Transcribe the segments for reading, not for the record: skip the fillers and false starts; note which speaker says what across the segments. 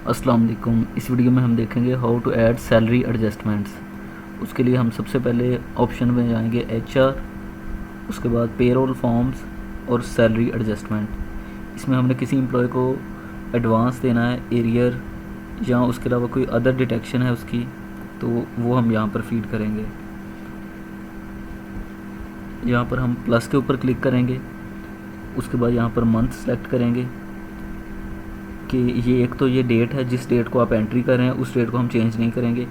Speaker 1: अस्सलाम वालेकुम। इस वीडियो में हम देखेंगे how to add salary adjustments. उसके लिए हम सबसे पहले ऑप्शन में जाएंगे एचआर, उसके बाद पेरोल फॉर्म्स और सैलरी एडजस्टमेंट। इसमें हमने किसी एम्प्लॉय को एडवांस देना है, एरियर या उसके अलावा कोई अदर डिटेक्शन है उसकी, तो वो हम यहाँ पर फीड करेंगे। यहाँ पर हम प्लस के ऊपर क्लिक करेंगे, उसके बाद यहाँ पर मंथ सेलेक्ट करेंगे कि ये एक तो ये डेट है, जिस डेट को आप एंट्री कर रहे हैं उस डेट को हम चेंज नहीं करेंगे।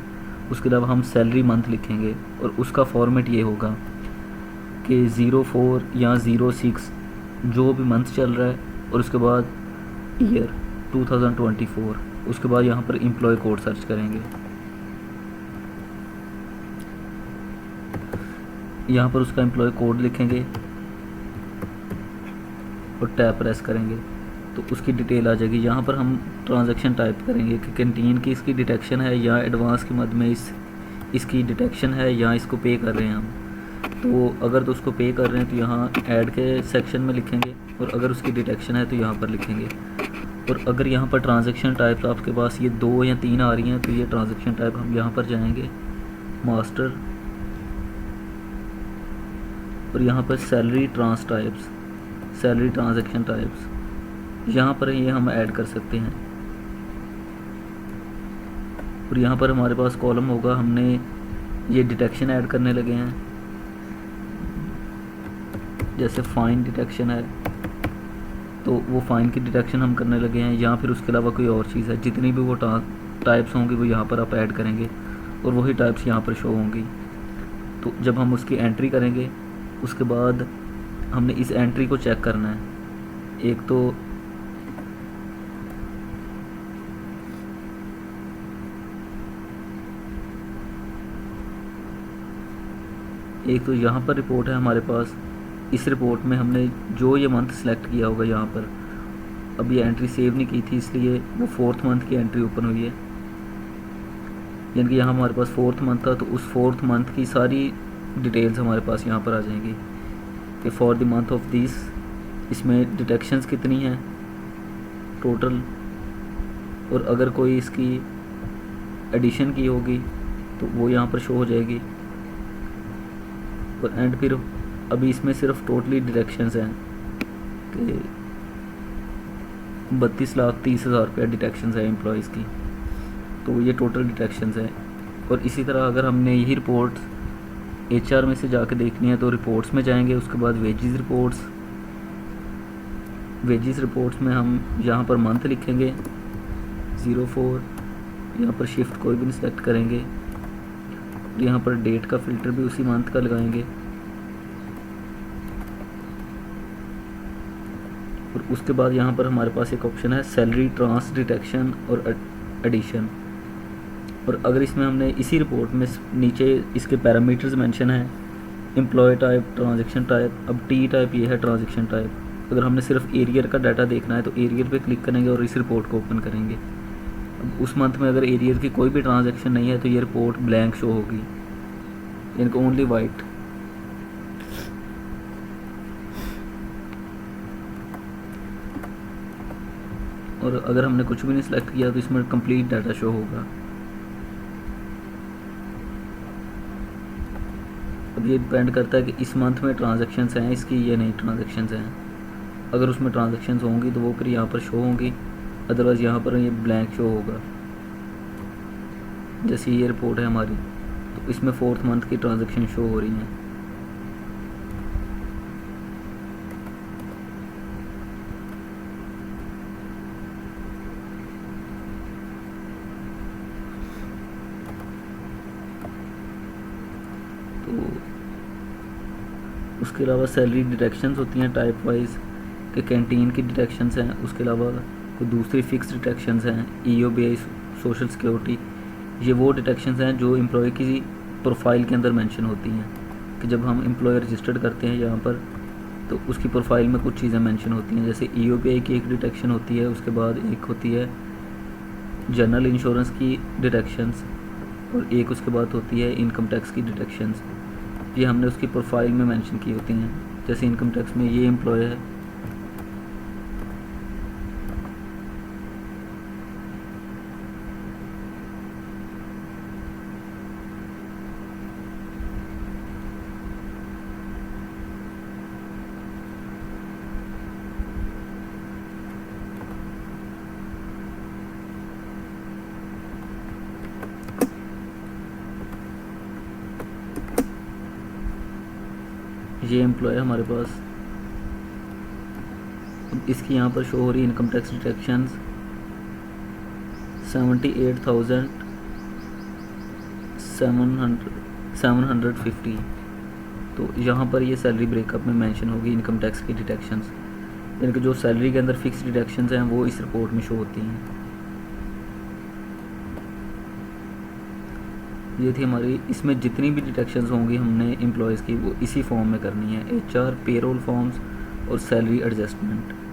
Speaker 1: उसके अलावा हम सैलरी मंथ लिखेंगे और उसका फॉर्मेट ये होगा कि 04 या 06 जो भी मंथ चल रहा है, और उसके बाद ईयर 2024। उसके बाद यहाँ पर एम्प्लॉय कोड सर्च करेंगे। यहाँ पर उसका एम्प्लॉय कोड लिखेंगे और टैब प्रेस करेंगे तो उसकी डिटेल आ जाएगी। यहाँ पर हम ट्रांजैक्शन टाइप करेंगे कि कैंटीन की इसकी डिटेक्शन है या एडवांस के मद में इसकी डिटेक्शन है या इसको पे कर रहे हैं हम। तो अगर तो उसको पे कर रहे हैं तो यहाँ ऐड के सेक्शन में लिखेंगे, और अगर उसकी डिटेक्शन है तो यहाँ पर लिखेंगे। और अगर यहाँ पर ट्रांजैक्शन टाइप आपके पास ये 2 या 3 आ रही हैं तो ये ट्रांजैक्शन टाइप हम यहाँ पर जाएंगे मास्टर, और यहाँ पर सैलरी ट्रांजैक्शन टाइप्स यहाँ पर ये हम ऐड कर सकते हैं। और यहाँ पर हमारे पास कॉलम होगा, हमने ये डिटेक्शन ऐड करने लगे हैं, जैसे फ़ाइन डिटेक्शन है तो वो फ़ाइन की डिटेक्शन हम करने लगे हैं, या फिर उसके अलावा कोई और चीज़ है। जितनी भी वो टाइप्स होंगी वो यहाँ पर आप ऐड करेंगे और वही टाइप्स यहाँ पर शो होंगी। तो जब हम उसकी एंट्री करेंगे उसके बाद हमने इस एंट्री को चेक करना है। एक तो यहाँ पर रिपोर्ट है हमारे पास। इस रिपोर्ट में हमने जो ये मंथ सेलेक्ट किया होगा, यहाँ पर अब ये एंट्री सेव नहीं की थी इसलिए वो 4th मंथ की एंट्री ओपन हुई है। यानी कि यहाँ हमारे पास 4th मंथ था तो उस 4th मंथ की सारी डिटेल्स हमारे पास यहाँ पर आ जाएंगी कि for the month of this, इसमें डिटेक्शंस कितनी हैं टोटल, और अगर कोई इसकी एडिशन की होगी तो वो यहाँ पर शो हो जाएगी। और एंड फिर अभी इसमें सिर्फ टोटली डिटेक्शंस हैं कि 32,30,000 रुपया डिटेक्शंस है एम्प्लॉयज़ की, तो ये टोटल डिटेक्शंस हैं। और इसी तरह अगर हमने यही रिपोर्ट एचआर में से जाके देखनी है तो रिपोर्ट्स में जाएंगे, उसके बाद वेजेस रिपोर्ट्स में हम यहाँ पर मंथ लिखेंगे 04, यहाँ पर शिफ्ट कोई भी नहीं सेलेक्ट करेंगे, यहाँ पर डेट का फ़िल्टर भी उसी मंथ का लगाएंगे। और उसके बाद यहाँ पर हमारे पास एक ऑप्शन है सैलरी ट्रांस डिटेक्शन और एडिशन। और अगर इसमें हमने इसी रिपोर्ट में नीचे इसके पैरामीटर्स मेंशन हैं, एम्प्लॉय टाइप, ट्रांजैक्शन टाइप। अब टी टाइप ये है ट्रांजैक्शन टाइप। अगर हमने सिर्फ एरियर का डाटा देखना है तो एरियर पे क्लिक करेंगे और इस रिपोर्ट को ओपन करेंगे। अब उस मंथ में अगर एरियर की कोई भी ट्रांजैक्शन नहीं है तो ये रिपोर्ट ब्लैंक शो होगी, इनको ओनली वाइट। और अगर हमने कुछ भी नहीं सिलेक्ट किया तो इसमें कंप्लीट डाटा शो होगा। अब ये डिपेंड करता है कि इस मंथ में ट्रांजैक्शंस हैं इसकी या नहीं ट्रांजैक्शंस हैं। अगर उसमें ट्रांजैक्शंस होंगी तो वो फिर यहाँ पर शो होंगी, अदरवाइज़ यहाँ पर ये ब्लैंक शो होगा। जैसे ये रिपोर्ट है हमारी तो इसमें 4th मंथ की ट्रांजैक्शन शो हो रही हैं। तो उसके अलावा सैलरी डिटेक्शंस होती हैं टाइप वाइज कि कैंटीन की डिटेक्शंस हैं, उसके अलावा कोई दूसरी फिक्स डिटेक्शंस हैं, EOBI, सोशल सिक्योरिटी। ये वो डिटेक्शंस हैं जो एम्प्लॉय की प्रोफाइल के अंदर मेंशन होती हैं कि जब हम एम्प्लॉय रजिस्टर्ड करते हैं यहाँ पर तो उसकी प्रोफाइल में कुछ चीज़ें मेंशन होती हैं। जैसे EOBI की एक डिटेक्शन होती है, उसके बाद एक होती है जनरल इंश्योरेंस की डिटेक्शंस, और एक उसके बाद होती है इनकम टैक्स की डिटेक्शंस। ये हमने उसकी प्रोफाइल में मेंशन की होती हैं। जैसे इनकम टैक्स में ये एम्प्लॉय है ये एम्प्लॉय हमारे पास, इसकी यहाँ पर शो हो रही इनकम टैक्स डिडक्शंस 78,750। तो यहाँ पर ये सैलरी ब्रेकअप में मेंशन होगी इनकम टैक्स की डिडक्शंस, यानी कि जो सैलरी के अंदर फिक्स डिडक्शंस हैं वो इस रिपोर्ट में शो होती हैं। ये थी हमारी, इसमें जितनी भी डिडक्शंस होंगी हमने एम्प्लॉयज़ की वो इसी फॉर्म में करनी है, HR, पेरोल फॉर्म्स और सैलरी एडजस्टमेंट।